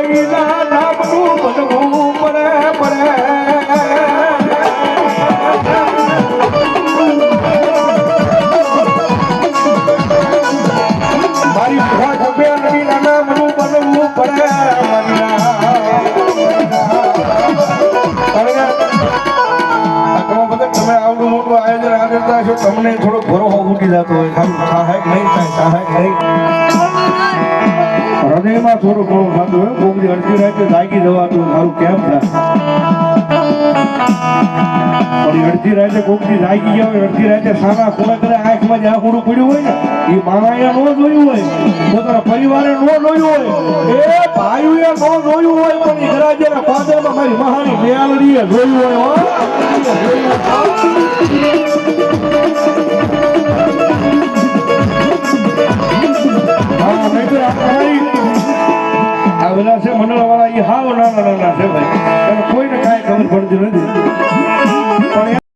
એના નામનું બનવું પડે મારી ભૂખા ખભે નવીના નામનું બનવું પડે તમે આવડું મોટું આયોજન આદરતા છો તમને થોડો ભરોસો ઉઠી જતો હોય સારું સહાયક નહીં થાય સહાયક નહીં હૃદયમાં થોડું ઘણું થતું હોય કોકની અડધી રાતે જાગી જવાતું મારું કેમ થાય પણ અડધી રાતે કોકની જાગી ગયા હોય અડધી રાતે સાના ખૂણા કરે આંખમાં જ્યાં ખૂણું પડ્યું હોય ને એ માણાએ ન જોયું હોય પોતાના પરિવારે ન જોયું હોય એ ભાઈઓએ ન જોયું હોય પણ એ ગરાજેના પાદરમાં મારી મહાની મેલડીએ જોયું હોય હા નહીં તો આ બધા છે મંડળ વાળા એ હાવ નાના નાના છે ભાઈ કોઈને કાંઈ ખબર પડતી નથી